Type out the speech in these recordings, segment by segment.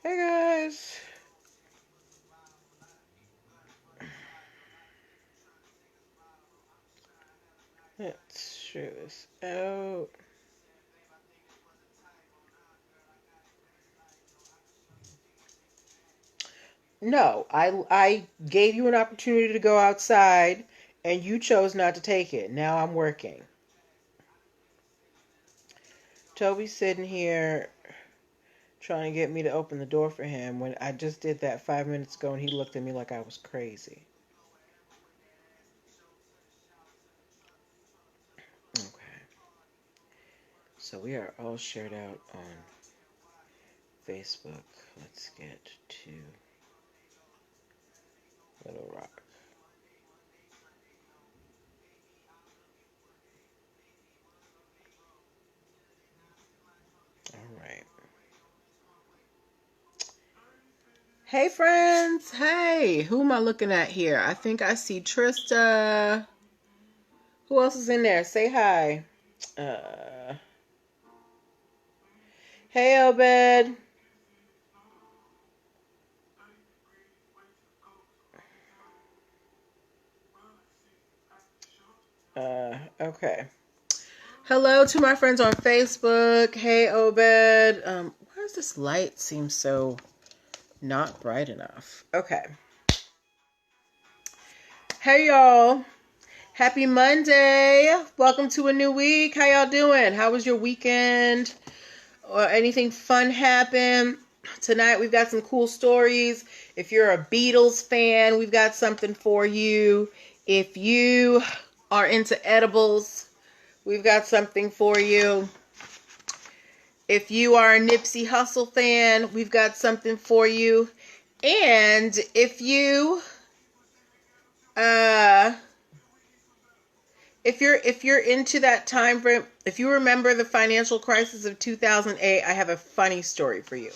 Hey guys. Let's share this out. No, I gave you an opportunity to go outside and you chose not to take it. Now I'm working. Toby's sitting here trying to get me to open the door for him when I just did that 5 minutes ago and he looked at me like I was crazy. Okay. So we are all shared out on Facebook. Let's get to Little Rock. All right. Hey friends. Hey, who am I looking at here? I think I see Trista. Who else is in there? Say hi. Uh, hey Obed. Okay. Hello to my friends on Facebook. Hey Obed. Why does this light seem so not bright enough? Okay. Hey y'all. Happy Monday. Welcome to a new week. How y'all doing? How was your weekend? Or anything fun happen? Tonight we've got some cool stories. If you're a Beatles fan, we've got something for you. If you are into edibles, we've got something for you. If you are a Nipsey Hussle fan, we've got something for you. And uh if you're into that time frame, if you remember the financial crisis of 2008, I have a funny story for you.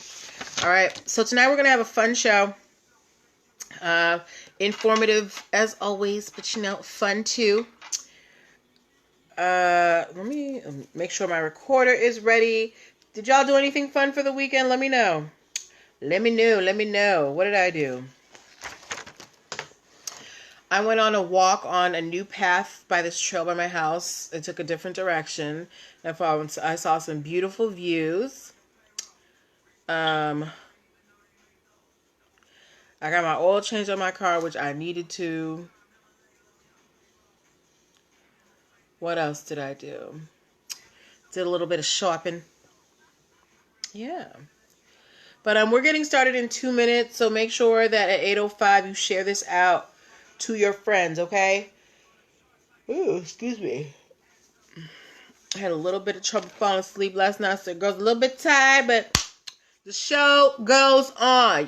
All right. So tonight we're going to have a fun show. Informative as always, but fun too. Let me make sure my recorder is ready. Did y'all do anything fun for the weekend? Let me know. Let me know. What did I do? I went on a walk on a new path by this trail by my house. It took a different direction. I saw some beautiful views. I got my oil changed on my car, which I needed to. What else did I do? Did a little bit of shopping. Yeah. But we're getting started in 2 minutes, so make sure that at 8:05 you share this out to your friends, okay? Ooh, excuse me. I had a little bit of trouble falling asleep last night, so it goes a little bit tired, but the show goes on.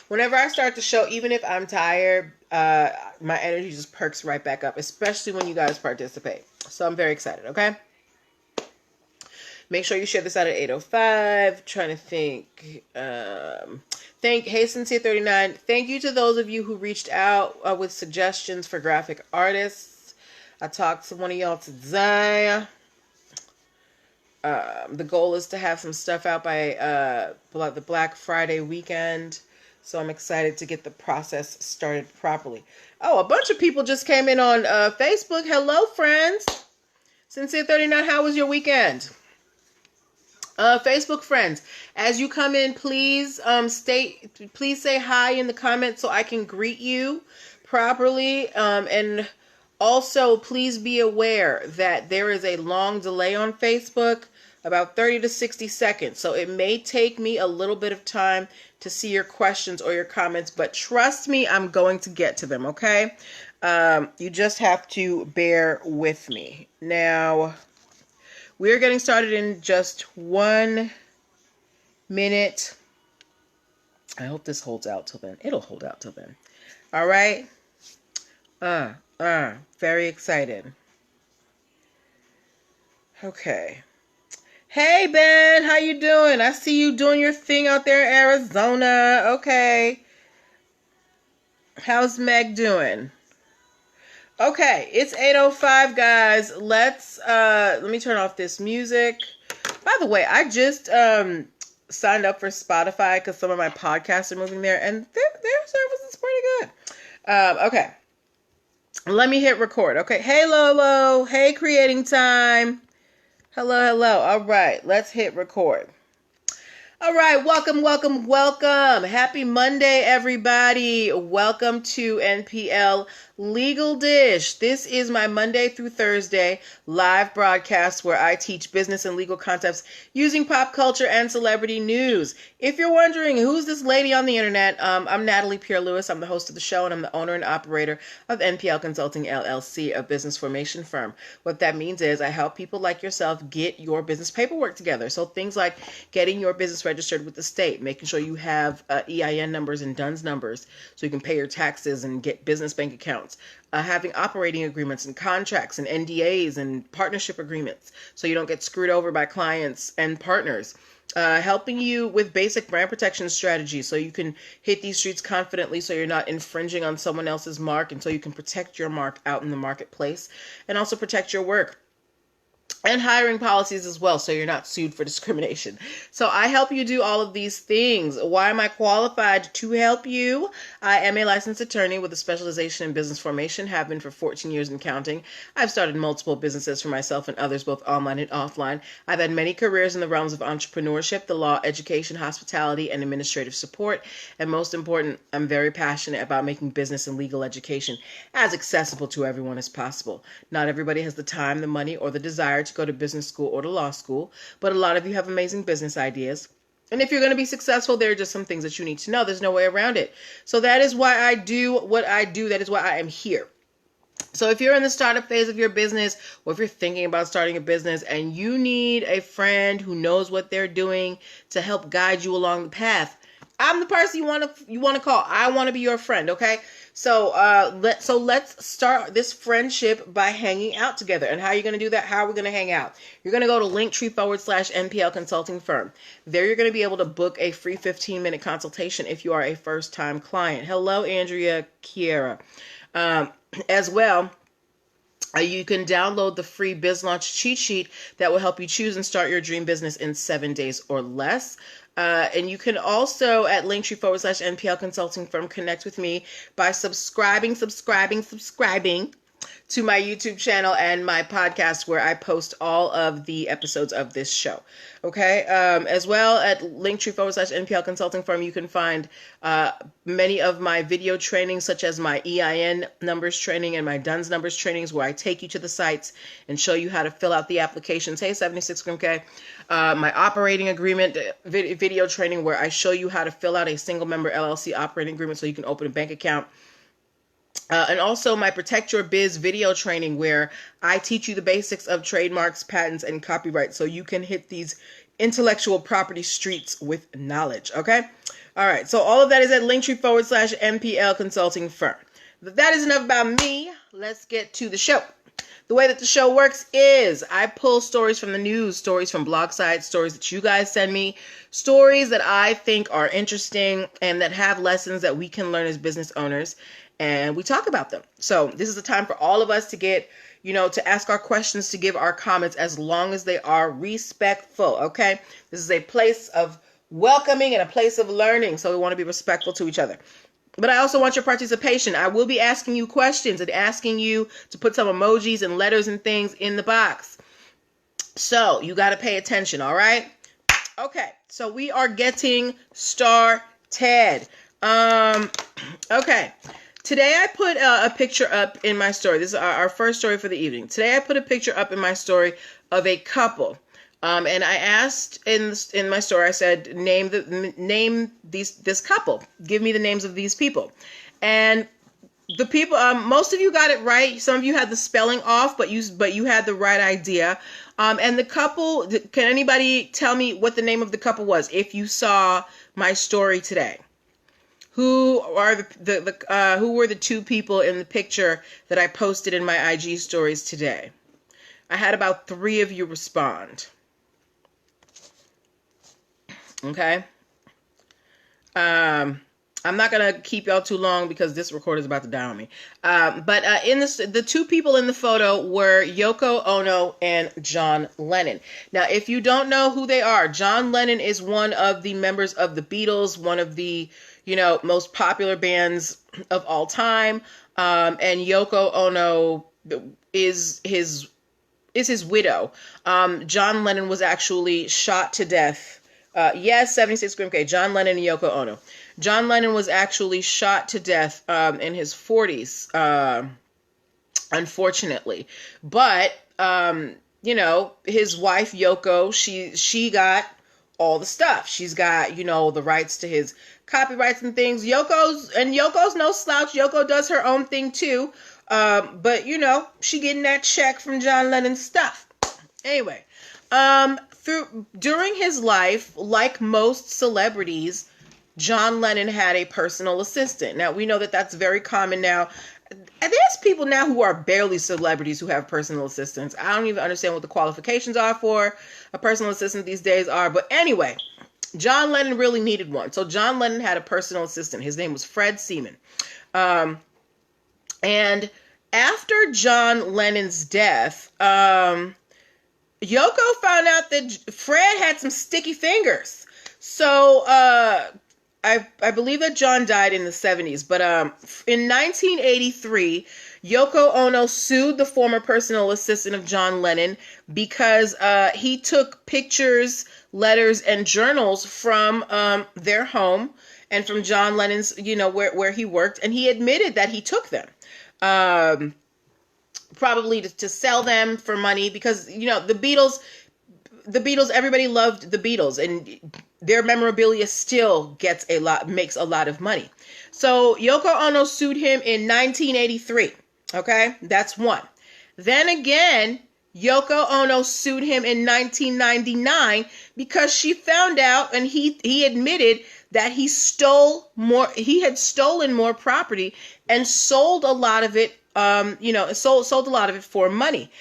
Whenever I start the show, even if I'm tired, my energy just perks right back up, especially when you guys participate. So I'm very excited, okay? Make sure you share this out at 8:05. Trying to think. Hey Sincere39. Thank you to those of you who reached out with suggestions for graphic artists. I talked to one of y'all today. The goal is to have some stuff out by the Black Friday weekend. So I'm excited to get the process started properly. Oh, a bunch of people just came in on Facebook. Hello, friends. Sincere39, how was your weekend? Facebook friends, as you come in, please say hi in the comments so I can greet you properly. And also, please be aware that there is a long delay on Facebook, about 30 to 60 seconds. So it may take me a little bit of time to see your questions or your comments, but trust me, I'm going to get to them, okay? You just have to bear with me. Now, we're getting started in just 1 minute. I hope this holds out till then. It'll hold out till then. All right. Very excited. Okay. Hey Ben, how you doing? I see you doing your thing out there in Arizona. Okay. How's Meg doing? Okay, it's 8:05, guys. Let me turn off this music. By the way, I just signed up for Spotify because some of my podcasts are moving there, and their service is pretty good. Okay. Let me hit record. Okay. Hey, Lolo. Hey, creating time. Hello. All right. Let's hit record. All right, welcome. Happy Monday, everybody. Welcome to NPL Legal Dish. This is my Monday through Thursday live broadcast where I teach business and legal concepts using pop culture and celebrity news. If you're wondering who's this lady on the internet, I'm Natalie Pierre-Lewis. I'm the host of the show, and I'm the owner and operator of NPL Consulting LLC, a business formation firm. What that means is I help people like yourself get your business paperwork together. So things like getting your business registered with the state, making sure you have EIN numbers and DUNS numbers so you can pay your taxes and get business bank accounts, having operating agreements and contracts and NDAs and partnership agreements so you don't get screwed over by clients and partners, helping you with basic brand protection strategies so you can hit these streets confidently so you're not infringing on someone else's mark and so you can protect your mark out in the marketplace and also protect your work. And hiring policies as well, so you're not sued for discrimination. So I help you do all of these things. Why am I qualified to help you? I am a licensed attorney with a specialization in business formation, have been for 14 years and counting. I've started multiple businesses for myself and others, both online and offline. I've had many careers in the realms of entrepreneurship, the law, education, hospitality, and administrative support. And most important, I'm very passionate about making business and legal education as accessible to everyone as possible. Not everybody has the time, the money, or the desire to go to business school or to law school, but a lot of you have amazing business ideas. And if you're going to be successful, there are just some things that you need to know. There's no way around it. So that is why I do what I do. That is why I am here. So if you're in the startup phase of your business, or if you're thinking about starting a business and you need a friend who knows what they're doing to help guide you along the path, I'm the person you want to call. I want to be your friend, okay? So let's start this friendship by hanging out together. And how are you going to do that? How are we going to hang out? You're going to go to linktr.ee/NPL Consulting Firm. There you're going to be able to book a free 15-minute consultation if you are a first-time client. Hello, Andrea Kiera. As well, you can download the free Biz Launch cheat sheet that will help you choose and start your dream business in 7 days or less. And you can also at linktree/NPL Consulting Firm connect with me by subscribing to my YouTube channel and my podcast where I post all of the episodes of this show. Okay. As well at linktree/NPL Consulting Firm, you can find many of my video trainings, such as my EIN numbers training and my DUNS numbers trainings, where I take you to the sites and show you how to fill out the applications. Hey, 76 Grimke. My operating agreement video training, where I show you how to fill out a single member LLC operating agreement so you can open a bank account. And also my Protect Your Biz video training, where I teach you the basics of trademarks, patents, and copyright so you can hit these intellectual property streets with knowledge, okay? All right, so all of that is at linktree/NPL Consulting Firm. That is enough about me. Let's get to the show. The way that the show works is I pull stories from the news, stories from blog sites, stories that you guys send me, stories that I think are interesting and that have lessons that we can learn as business owners, and we talk about them. So this is a time for all of us to get, to ask our questions, to give our comments, as long as they are respectful, okay? This is a place of welcoming and a place of learning, so we want to be respectful to each other. But I also want your participation. I will be asking you questions and asking you to put some emojis and letters and things in the box. So you got to pay attention, all right? Okay, so we are getting started. Okay. Today I put a picture up in my story. This is our first story for the evening. Today I put a picture up in my story of a couple. And I asked in my story, I said, name this couple. Give me the names of these people. And the people, most of you got it right. Some of you had the spelling off, but you had the right idea. And the couple, can anybody tell me what the name of the couple was if you saw my story today? Who are who were the two people in the picture that I posted in my IG stories today? I had about 3 of you respond. Okay. I'm not going to keep y'all too long because this recorder is about to die on me. But in this, the two people in the photo were Yoko Ono and John Lennon. Now, if you don't know who they are, John Lennon is one of the members of the Beatles, one of the, most popular bands of all time. And Yoko Ono is his widow. John Lennon was actually shot to death. Yes, 76 Grim K. John Lennon and Yoko Ono. John Lennon was actually shot to death in his 40s, unfortunately. But, his wife, Yoko, she got all the stuff. She's got, the rights to his copyrights and things. Yoko's no slouch. Yoko does her own thing, too. But, she getting that check from John Lennon's stuff. Anyway, during his life, like most celebrities, John Lennon had a personal assistant. Now, we know that that's very common now. There's people now who are barely celebrities who have personal assistants. I don't even understand what the qualifications are for a personal assistant these days are. But anyway, John Lennon really needed one. So John Lennon had a personal assistant. His name was Fred Seaman. And after John Lennon's death, Yoko found out that Fred had some sticky fingers. So I believe that John died in the 70s, but in 1983, Yoko Ono sued the former personal assistant of John Lennon because he took pictures, letters, and journals from their home and from John Lennon's, where he worked, and he admitted that he took them. Probably to sell them for money because, the Beatles, everybody loved the Beatles, and their memorabilia still makes a lot of money. So Yoko Ono sued him in 1983. Okay, that's one. Then again, Yoko Ono sued him in 1999 because she found out, and he admitted that he had stolen more property and sold a lot of it. Sold a lot of it for money.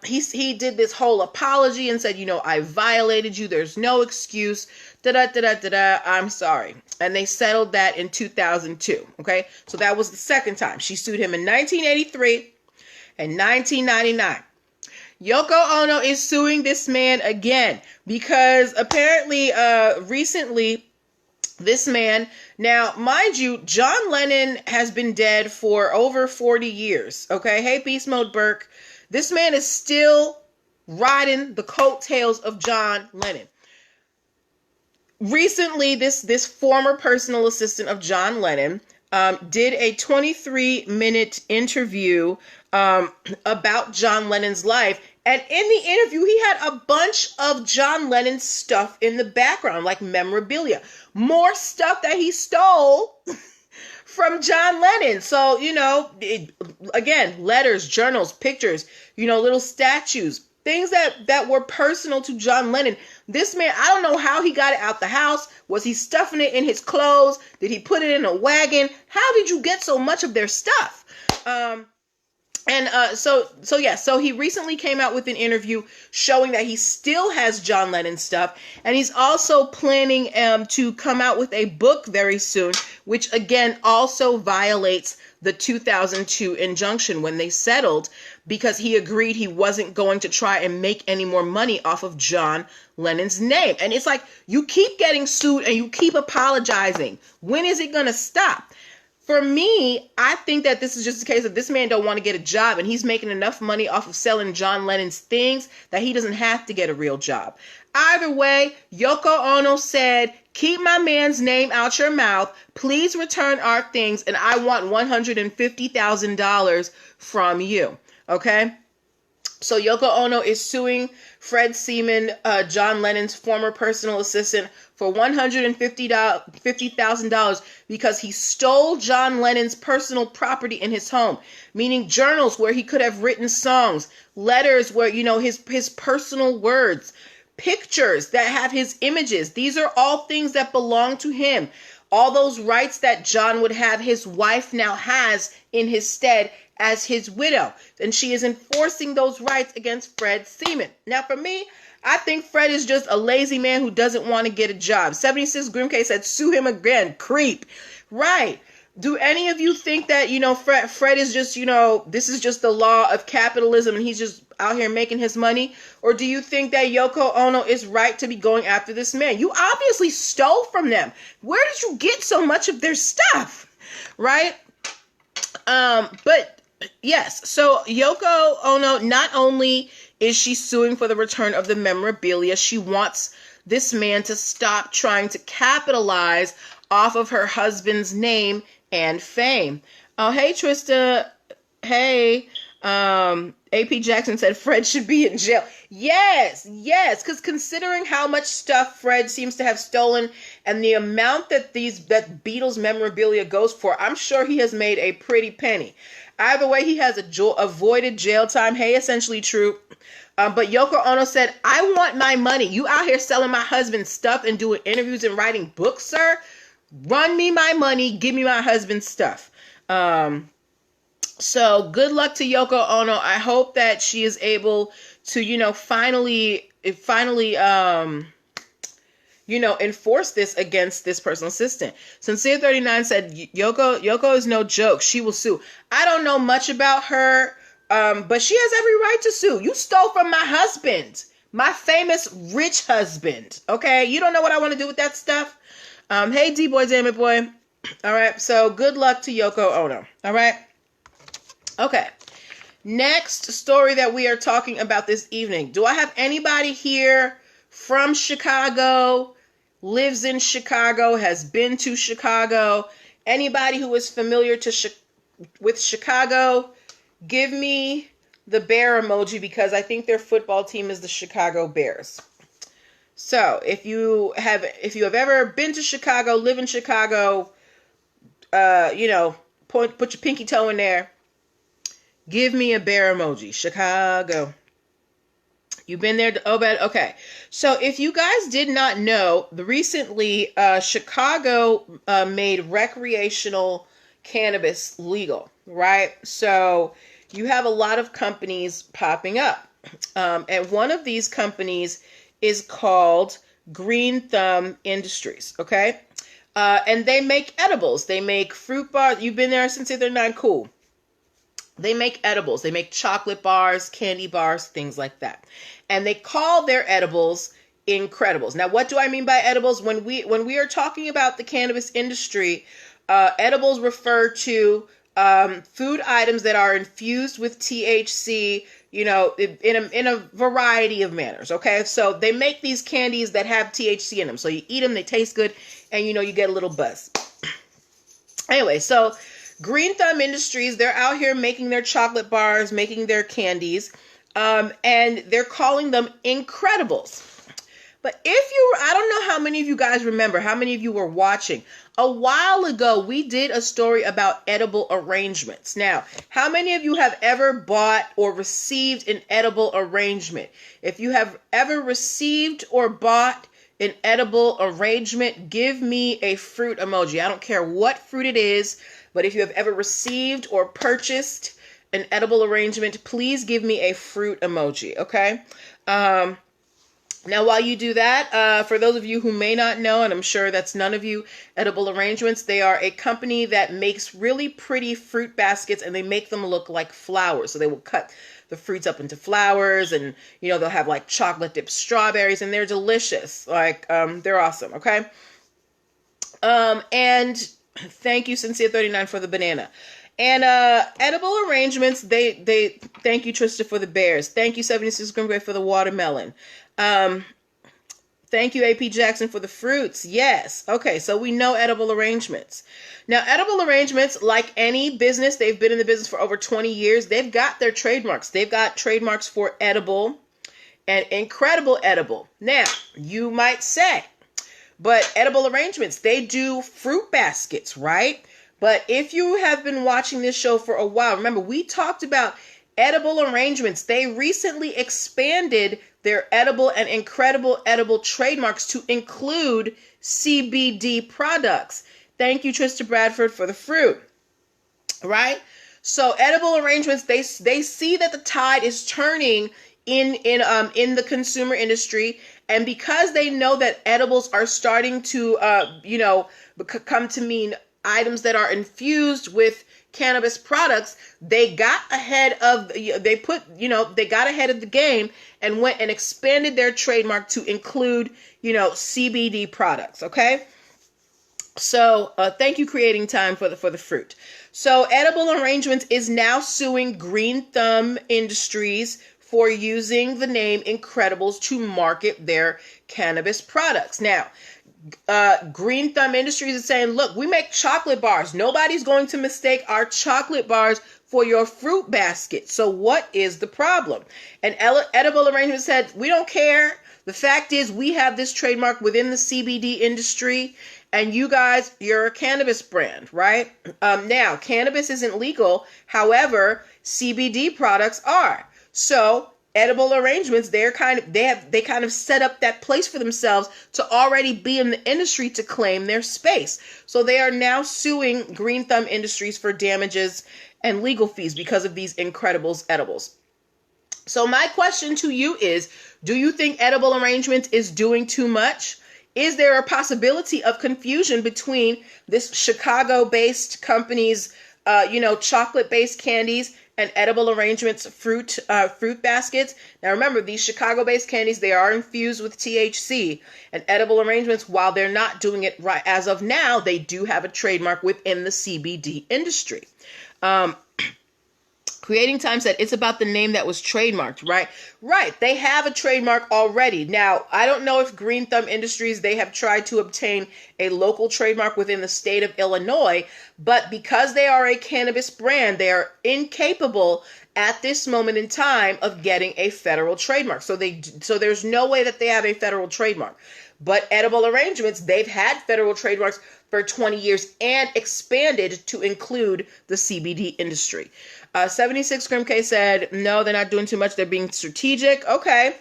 He did this whole apology and said, I violated you. There's no excuse. I'm sorry. And they settled that in 2002. Okay. So that was the second time. She sued him in 1983 and 1999. Yoko Ono is suing this man again because apparently, recently, this man, now, mind you, John Lennon has been dead for over 40 years, okay? Hey, Beast Mode Burke. This man is still riding the coattails of John Lennon. Recently, this former personal assistant of John Lennon did a 23-minute interview about John Lennon's life. And in the interview, he had a bunch of John Lennon's stuff in the background, like memorabilia. More stuff that he stole from John Lennon. So, again, letters, journals, pictures, little statues, things that were personal to John Lennon. This man, I don't know how he got it out the house. Was he stuffing it in his clothes? Did he put it in a wagon? How did you get so much of their stuff? So he recently came out with an interview showing that he still has John Lennon stuff, and he's also planning to come out with a book very soon, which again also violates the 2002 injunction when they settled, because he agreed he wasn't going to try and make any more money off of John Lennon's name. And it's like, you keep getting sued and you keep apologizing. When is it going to stop? For me, I think that this is just a case of this man don't want to get a job, and he's making enough money off of selling John Lennon's things that he doesn't have to get a real job. Either way, Yoko Ono said, keep my man's name out your mouth. Please return our things, and I want $150,000 from you. Okay? So Yoko Ono is suing Fred Seaman, John Lennon's former personal assistant, for $150,000 because he stole John Lennon's personal property in his home, meaning journals where he could have written songs, letters where, his personal words, pictures that have his images. These are all things that belong to him. All those rights that John would have, his wife now has in his stead as his widow. And she is enforcing those rights against Fred Seaman. Now, for me, I think Fred is just a lazy man who doesn't want to get a job. 76 Grimk said, sue him again. Creep. Right. Do any of you think that, Fred is just, this is just the law of capitalism and he's just out here making his money? Or do you think that Yoko Ono is right to be going after this man? You obviously stole from them. Where did you get so much of their stuff? Right? But yes, so Yoko Ono, not only is she suing for the return of the memorabilia, she wants this man to stop trying to capitalize off of her husband's name and fame. Oh, hey, Trista. Hey, AP Jackson said Fred should be in jail. Yes, because considering how much stuff Fred seems to have stolen and the amount that that Beatles memorabilia goes for, I'm sure he has made a pretty penny. Either way, he has avoided jail time. Hey, essentially true. But Yoko Ono said, I want my money. You out here selling my husband's stuff and doing interviews and writing books, sir? Run me my money. Give me my husband's stuff. So good luck to Yoko Ono. I hope that she is able to, finally, enforce this against this personal assistant. Sincere 39 said, Yoko is no joke. She will sue. I don't know much about her, but she has every right to sue. You stole from my husband, my famous rich husband. Okay, you don't know what I want to do with that stuff. Hey, D-boy, damn it, boy. All right, so good luck to Yoko Ono. All right. Okay. Next story that we are talking about this evening. Do I have anybody here from Chicago, lives in Chicago, has been to Chicago? Anybody who is familiar with Chicago, give me the bear emoji because I think their football team is the Chicago Bears. So if you have ever been to Chicago, live in Chicago, put your pinky toe in there. Give me a bear emoji. Chicago. You've been there? Oh, bad. Okay. So if you guys did not know, recently Chicago made recreational cannabis legal, right? So you have a lot of companies popping up. And one of these companies is called Green Thumb Industries, okay? And they make edibles. They make fruit bars. You've been there since they're not cool. They make edibles. They make chocolate bars, candy bars, things like that. And they call their edibles Incredibles. Now, what do I mean by edibles? When we are talking about the cannabis industry, edibles refer to food items that are infused with THC, in a variety of manners. Okay, so they make these candies that have THC in them. So you eat them, they taste good, and you get a little buzz. Anyway, so Green Thumb Industries, they're out here making their chocolate bars, making their candies, and they're calling them Incredibles. But I don't know how many of you guys remember, how many of you were watching. A while ago, we did a story about edible arrangements. Now, how many of you have ever bought or received an edible arrangement? If you have ever received or bought an edible arrangement, give me a fruit emoji. I don't care what fruit it is, but if you have ever received or purchased an edible arrangement, please give me a fruit emoji, okay? Now, while you do that, for those of you who may not know, and I'm sure that's none of you, Edible Arrangements, they are a company that makes really pretty fruit baskets, and they make them look like flowers. So they will cut the fruits up into flowers, and, they'll have like chocolate dipped strawberries, and they're delicious. Like, they're awesome, okay? And thank you, Sincere39, for the banana. And Edible Arrangements, they thank you, Trista, for the bears. Thank you, 76 Grimgray, for the watermelon. Thank you, AP Jackson, for the fruits. Yes. Okay, so we know Edible Arrangements. Now, Edible Arrangements, like any business, they've been in the business for over 20 years. They've got their trademarks. They've got trademarks for edible and incredible edible. Now, you might say, but Edible Arrangements, they do fruit baskets, right? But if you have been watching this show for a while, remember, we talked about Edible Arrangements. They recently expanded their edible and incredible edible trademarks to include CBD products. Thank you, Trista Bradford, for the fruit. Right? So Edible Arrangements, they see that the tide is turning in the consumer industry, and because they know that edibles are starting to come to mean items that are infused with cannabis products, they got ahead of the game and went and expanded their trademark to include CBD products. Okay. So thank you, Creating Time, for the fruit. So Edible Arrangements is now suing Green Thumb Industries for using the name Incredibles to market their cannabis products. Now, Green Thumb Industries is saying, look, we make chocolate bars. Nobody's going to mistake our chocolate bars for your fruit basket. So what is the problem? And Edible Arrangements said, we don't care. The fact is, we have this trademark within the CBD industry, and you guys, you're a cannabis brand, right? Now, cannabis isn't legal. However, CBD products are. So Edible Arrangements, they kind of set up that place for themselves to already be in the industry to claim their space. So they are now suing Green Thumb Industries for damages and legal fees because of these Incredibles edibles. So my question to you is, do you think Edible Arrangements is doing too much? Is there a possibility of confusion between this Chicago-based company's, chocolate-based candies and Edible Arrangements fruit baskets? Now remember, these Chicago-based candies, they are infused with THC. And Edible Arrangements, while they're not doing it right as of now, they do have a trademark within the CBD industry. Creating Time said it's about the name that was trademarked, right? Right. They have a trademark already. Now, I don't know if Green Thumb Industries, they have tried to obtain a local trademark within the state of Illinois, but because they are a cannabis brand, they are incapable at this moment in time of getting a federal trademark. So there's no way that they have a federal trademark. But Edible Arrangements, they've had federal trademarks for 20 years and expanded to include the CBD industry. 76 Grim K said, no, they're not doing too much. They're being strategic. Okay.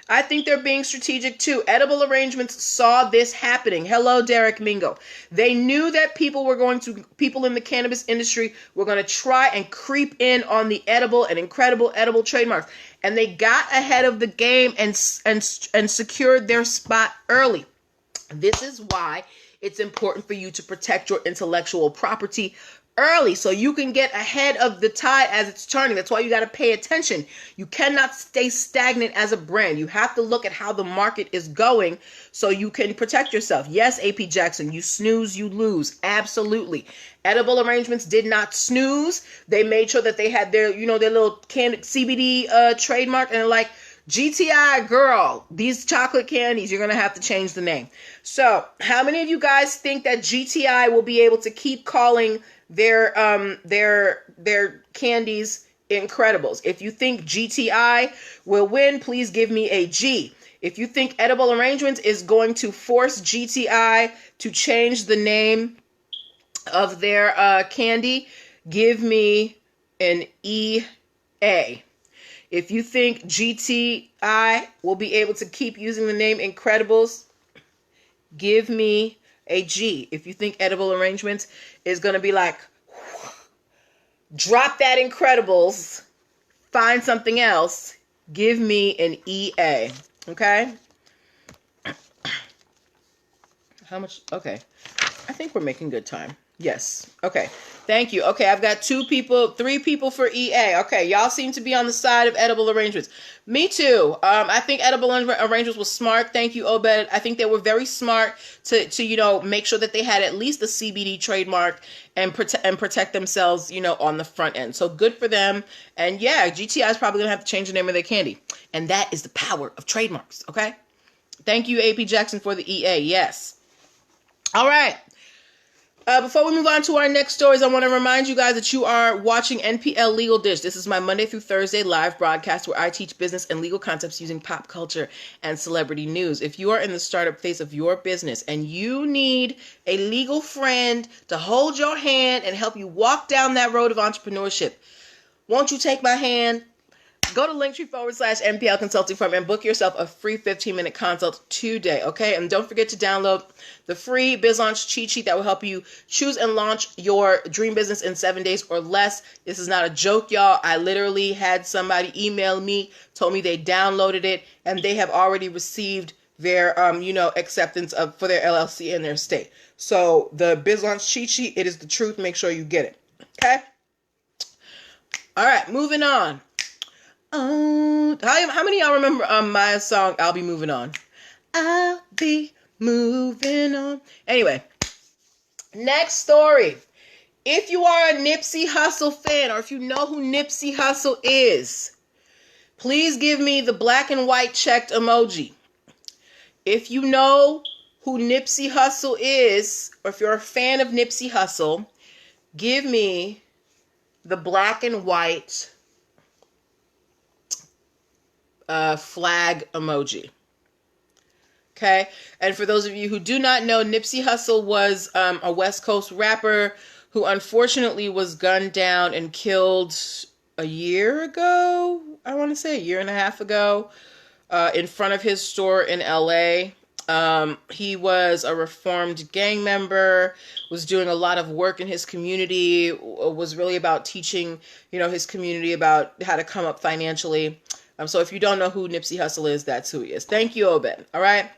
I think they're being strategic too. Edible Arrangements saw this happening. Hello, Derek Mingo. They knew that people in the cannabis industry were going to try and creep in on the edible and incredible edible trademarks. And they got ahead of the game and secured their spot early. This is why it's important for you to protect your intellectual property early so you can get ahead of the tide as it's turning. That's why you got to pay attention. You cannot stay stagnant as a brand. You have to look at how the market is going so you can protect yourself. Yes, AP Jackson, you snooze, you lose. Absolutely. Edible Arrangements did not snooze. They made sure that they had their, their little CBD trademark, and they're like, GTI girl, these chocolate candies, you're going to have to change the name. So how many of you guys think that GTI will be able to keep calling their candies Incredibles? If you think GTI will win, please give me a G. If you think Edible Arrangements is going to force GTI to change the name of their candy, give me an EA. If you think GTI will be able to keep using the name Incredibles, give me a G. If you think Edible Arrangements is going to be like, drop that Incredibles, find something else, give me an EA. Okay? How much? Okay. I think we're making good time. Yes. Okay. Thank you. Okay, I've got 3 people for EA. Okay, y'all seem to be on the side of Edible Arrangements. Me too. I think Edible Arrangements was smart. Thank you, Obed. I think they were very smart to make sure that they had at least the CBD trademark and protect themselves, on the front end. So good for them. And yeah, GTI is probably gonna have to change the name of their candy. And that is the power of trademarks. Okay. Thank you, AP Jackson, for the EA. Yes. All right. Before we move on to our next stories, I want to remind you guys that you are watching NPL Legal Dish. This is my Monday through Thursday live broadcast where I teach business and legal concepts using pop culture and celebrity news. If you are in the startup phase of your business and you need a legal friend to hold your hand and help you walk down that road of entrepreneurship, won't you take my hand? Go to linktr.ee/NPL Consulting Firm and book yourself a free 15-minute consult today, okay? And don't forget to download the free Biz Launch cheat sheet that will help you choose and launch your dream business in 7 days or less. This is not a joke, y'all. I literally had somebody email me, told me they downloaded it, and they have already received their, acceptance for their LLC in their state. So the Biz Launch cheat sheet, it is the truth. Make sure you get it, okay? All right, moving on. How many of y'all remember my song, I'll Be Moving On? I'll be moving on. Anyway, next story. If you are a Nipsey Hussle fan, or if you know who Nipsey Hussle is, please give me the black and white checked emoji. If you know who Nipsey Hussle is, or if you're a fan of Nipsey Hussle, give me the black and white flag emoji. Okay? And for those of you who do not know, Nipsey Hussle was a West Coast rapper who unfortunately was gunned down and killed a year ago. I want to say a year and a half ago, in front of his store in LA. He was a reformed gang member, was doing a lot of work in his community, was really about teaching, his community about how to come up financially. So if you don't know who Nipsey Hussle is, that's who he is. Thank you, Obed. All right.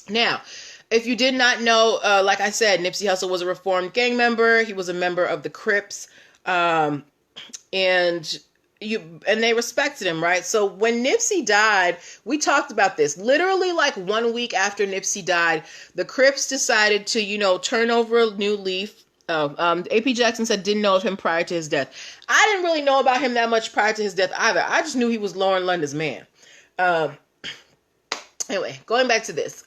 Now, if you did not know, like I said, Nipsey Hussle was a reformed gang member. He was a member of the Crips, and they respected him, right? So when Nipsey died, we talked about this. Literally, like 1 week after Nipsey died, the Crips decided to, turn over a new leaf. AP Jackson said didn't know of him prior to his death. I didn't really know about him that much prior to his death either. I just knew he was Lauren London's man. Anyway, going back to this.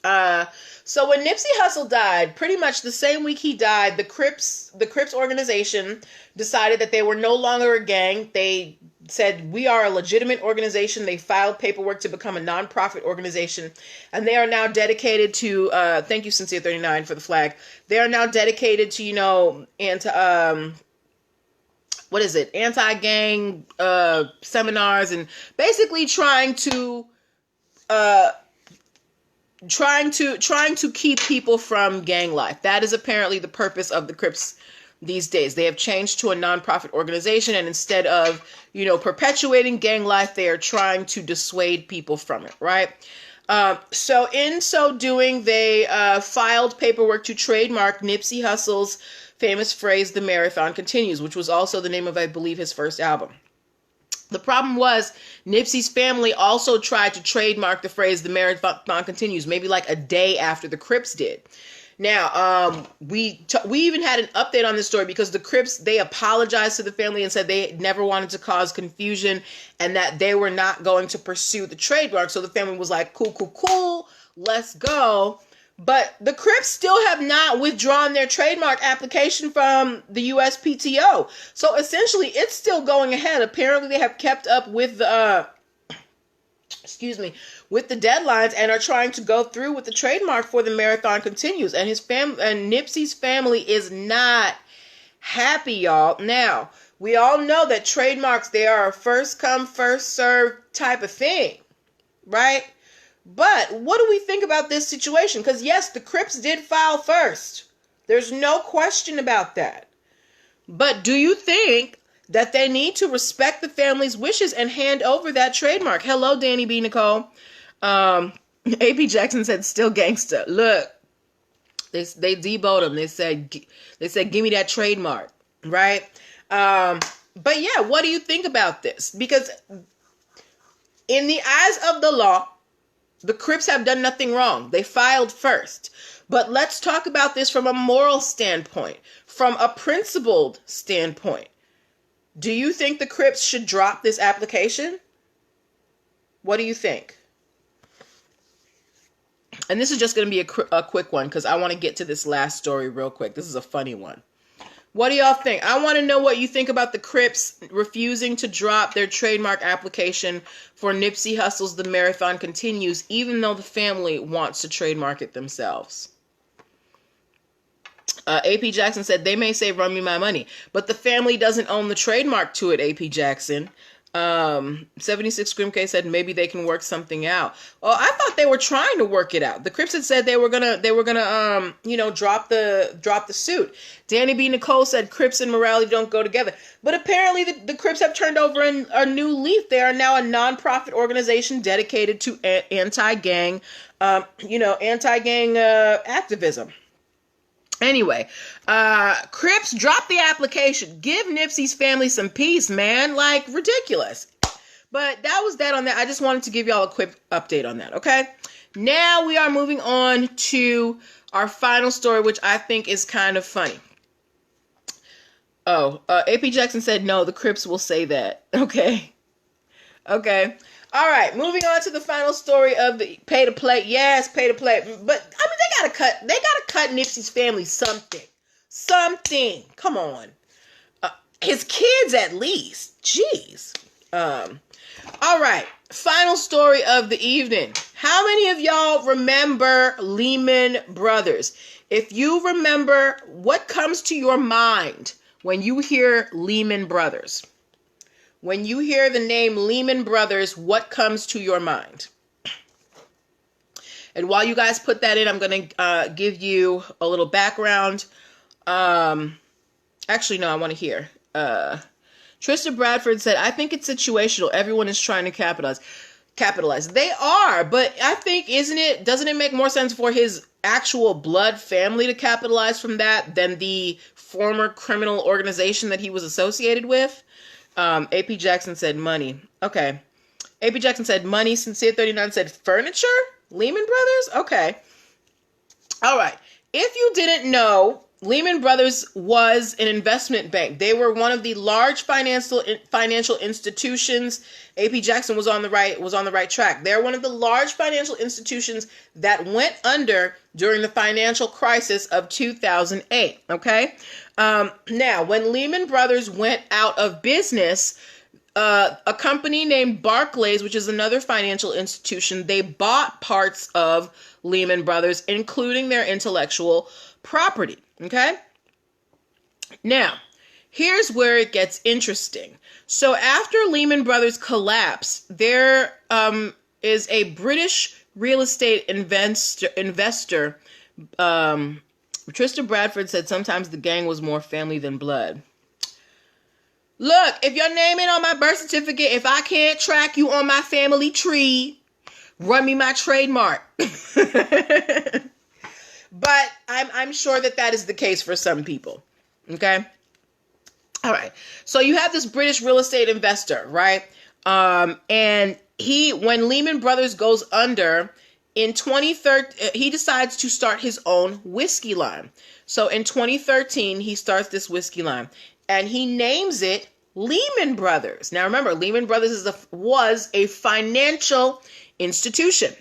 So when Nipsey Hussle died, pretty much the same week he died, the Crips organization decided that they were no longer a gang. They said, we are a legitimate organization. They filed paperwork to become a nonprofit organization, and they are now dedicated to, thank you, Sincere39, for the flag. They are now dedicated to, anti-gang seminars, and basically trying to keep people from gang life. That is apparently the purpose of the Crips these days. They have changed to a nonprofit organization, and instead of, perpetuating gang life, they are trying to dissuade people from it, right? So in so doing, they filed paperwork to trademark Nipsey Hussle's famous phrase, "The Marathon Continues," which was also the name of, I believe, his first album. The problem was Nipsey's family also tried to trademark the phrase "The Marathon Continues" maybe like a day after the Crips did. Now, we even had an update on this story because the Crips, they apologized to the family and said they never wanted to cause confusion and that they were not going to pursue the trademark. So the family was like, cool, let's go. But the Crips still have not withdrawn their trademark application from the USPTO. So essentially, it's still going ahead. Apparently, they have kept up with the, with the deadlines and are trying to go through with the trademark for "The Marathon Continues." And Nipsey's family is not happy, y'all. Now, we all know that trademarks, they are a first come, first served type of thing, right? But what do we think about this situation? Because yes, the Crips did file first. There's no question about that. But do you think that they need to respect the family's wishes and hand over that trademark? Hello, Danny B. Nicole. AP Jackson said, still gangster. Look, they deboed him. They said, give me that trademark, right? But yeah, what do you think about this? Because in the eyes of the law, the Crips have done nothing wrong. They filed first. But let's talk about this from a moral standpoint, from a principled standpoint. Do you think the Crips should drop this application? What do you think? And this is just going to be a quick one because I want to get to this last story real quick. This is a funny one. What do y'all think? I want to know what you think about the Crips refusing to drop their trademark application for Nipsey Hussle's "The Marathon Continues," even though the family wants to trademark it themselves. AP Jackson said, they may say, "Run me my money," but the family doesn't own the trademark to it, AP Jackson. 76 Grimke said maybe they can work something out. Well, I thought they were trying to work it out. The Crips had said they were gonna drop the suit. Danny B. Nicole said Crips and morality don't go together. But apparently the Crips have turned over a new leaf. They are now a nonprofit organization dedicated to anti-gang activism. Anyway, Crips, drop the application. Give Nipsey's family some peace, man. Like, ridiculous. But that was that on that. I just wanted to give y'all a quick update on that, okay? Now we are moving on to our final story, which I think is kind of funny. Oh, AP Jackson said, no, the Crips will say that. Okay. Okay. All right, moving on to the final story of the pay to play. Yes, pay to play. But I mean, they gotta cut Nipsey's family something. Come on. His kids at least. Jeez. All right, final story of the evening. How many of y'all remember Lehman Brothers? If you remember, what comes to your mind when you hear Lehman Brothers? When you hear the name Lehman Brothers, what comes to your mind? And while you guys put that in, I'm going to give you a little background. Actually, no, I want to hear. Trista Bradford said, I think it's situational. Everyone is trying to capitalize. They are, but I think, doesn't it make more sense for his actual blood family to capitalize from that than the former criminal organization that he was associated with? AP Jackson said money. Okay. AP Jackson said money. Sincere 39 said furniture? Lehman Brothers? Okay. All right. If you didn't know, Lehman Brothers was an investment bank. They were one of the large financial institutions. AP Jackson was on the right track. They're one of the large financial institutions that went under during the financial crisis of 2008. Okay. Now, when Lehman Brothers went out of business, a company named Barclays, which is another financial institution, they bought parts of Lehman Brothers, including their intellectual property. Okay. Now, here's where it gets interesting. So after Lehman Brothers collapsed, there is a British real estate investor. Trista Bradford said sometimes the gang was more family than blood. Look, if your name ain't on my birth certificate, if I can't track you on my family tree, run me my trademark. But I'm sure that is the case for some people. Okay. All right. So you have this British real estate investor, right? And when Lehman Brothers goes under in 2013, he decides to start his own whiskey line. So in 2013, he starts this whiskey line and he names it Lehman Brothers. Now remember, Lehman Brothers was a financial institution.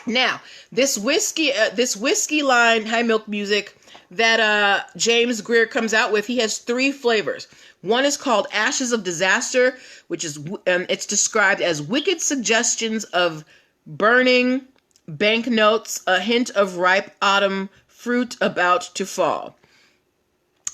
Now, this whiskey line, High Milk Music, that James Greer comes out with, he has 3 flavors. One is called Ashes of Disaster, which is it's described as wicked suggestions of burning banknotes, a hint of ripe autumn fruit about to fall.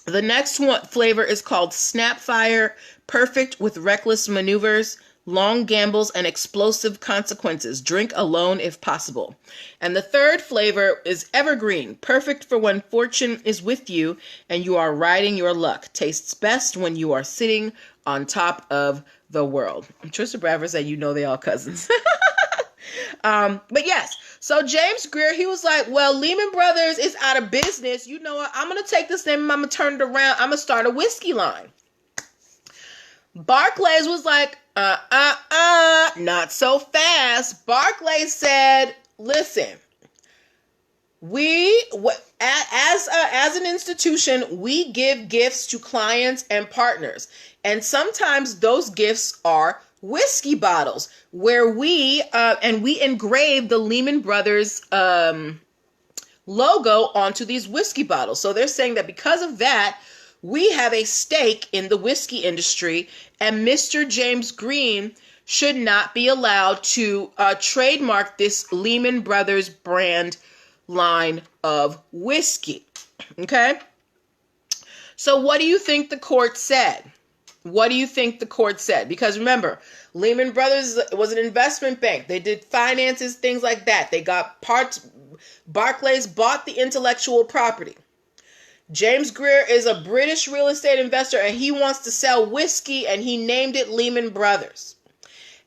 The next flavor is called Snapfire, perfect with reckless maneuvers, long gambles, and explosive consequences. Drink alone if possible. And the third flavor is Evergreen, perfect for when fortune is with you and you are riding your luck. Tastes best when you are sitting on top of the world. Trista Bradford said, you know they all cousins. But yes, so James Greer, he was like, well, Lehman Brothers is out of business. You know what? I'm going to take this name and I'm going to turn it around. I'm going to start a whiskey line. Barclays was like, not so fast. Barclays said, listen, as an institution, we give gifts to clients and partners. And sometimes those gifts are whiskey bottles where we engrave the Lehman Brothers logo onto these whiskey bottles. So they're saying that because of that, we have a stake in the whiskey industry, and Mr. James Green should not be allowed to trademark this Lehman Brothers brand line of whiskey. Okay? So what do you think the court said? What do you think the court said? Because remember, Lehman Brothers was an investment bank. They did finances, things like that. They got parts. Barclays bought the intellectual property. James Greer is a British real estate investor and he wants to sell whiskey and he named it Lehman Brothers.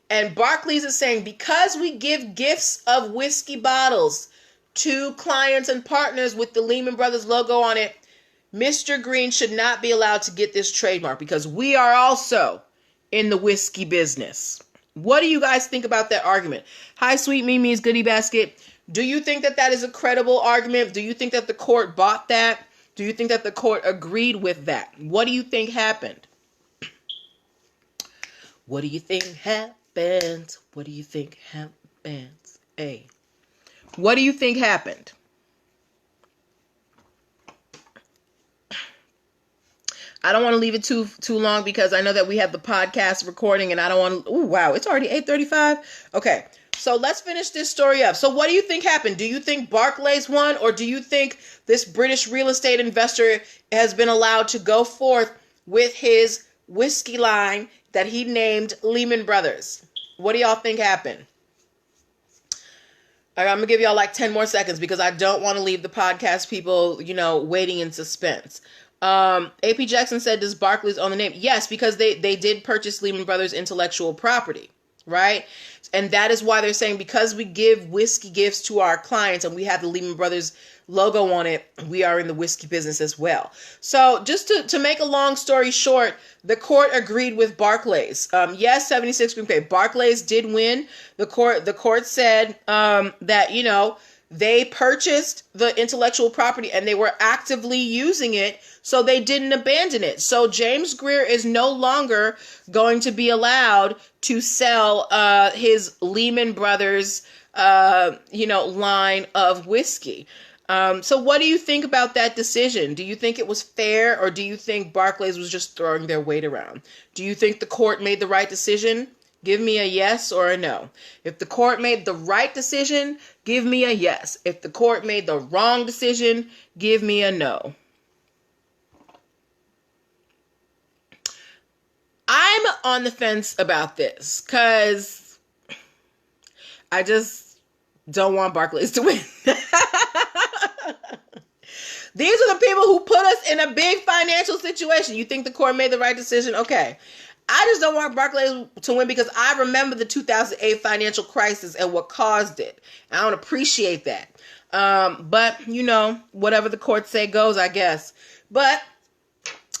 And Barclays is saying, because we give gifts of whiskey bottles to clients and partners with the Lehman Brothers logo on it, Mr. Green should not be allowed to get this trademark because we are also in the whiskey business. What do you guys think about that argument? Hi, Sweet Mimi's Goodie Basket. Do you think that that is a credible argument? Do you think that the court bought that? Do you think that the court agreed with that? What do you think happened? What do you think happened? What do you think happened? Hey, what do you think happened? I don't want to leave it too long because I know that we have the podcast recording and I don't want to. Oh, wow. It's already 8:35. Okay. So let's finish this story up. So what do you think happened? Do you think Barclays won, or do you think this British real estate investor has been allowed to go forth with his whiskey line that he named Lehman Brothers? What do y'all think happened? All right, I'm going to give y'all like 10 more seconds because I don't want to leave the podcast people, waiting in suspense. AP Jackson said, does Barclays own the name? Yes, because they did purchase Lehman Brothers intellectual property, right? And that is why they're saying, because we give whiskey gifts to our clients and we have the Lehman Brothers logo on it, we are in the whiskey business as well. So just to make a long story short, the court agreed with Barclays. Yes, 76 Green Pay. Barclays did win. The court said that, they purchased the intellectual property and they were actively using it, so they didn't abandon it. So James Greer is no longer going to be allowed to sell his Lehman Brothers, line of whiskey. So what do you think about that decision? Do you think it was fair, or do you think Barclays was just throwing their weight around? Do you think the court made the right decision? Give me a yes or a no. If the court made the right decision, give me a yes. If the court made the wrong decision, give me a no. I'm on the fence about this because I just don't want Barclays to win. These are the people who put us in a big financial situation. You think the court made the right decision? Okay. I just don't want Barclays to win because I remember the 2008 financial crisis and what caused it. I don't appreciate that. But, whatever the courts say goes, I guess. But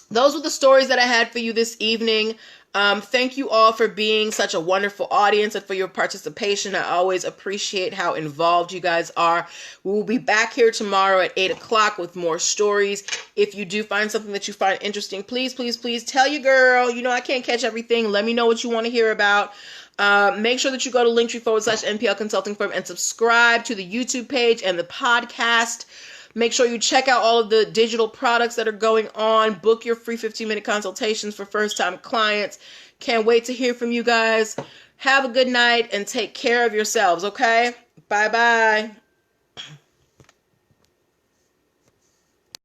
those were the stories that I had for you this evening. Thank you all for being such a wonderful audience and for your participation. I always appreciate how involved you guys are. We will be back here tomorrow at 8 o'clock with more stories. If you do find something that you find interesting, please, please, please tell your girl. I can't catch everything. Let me know what you want to hear about. Make sure that you go to linktr.ee/NPL Consulting Firm and subscribe to the YouTube page and the podcast. Make sure you check out all of the digital products that are going on. Book your free 15-minute consultations for first-time clients. Can't wait to hear from you guys. Have a good night and take care of yourselves, okay? Bye-bye.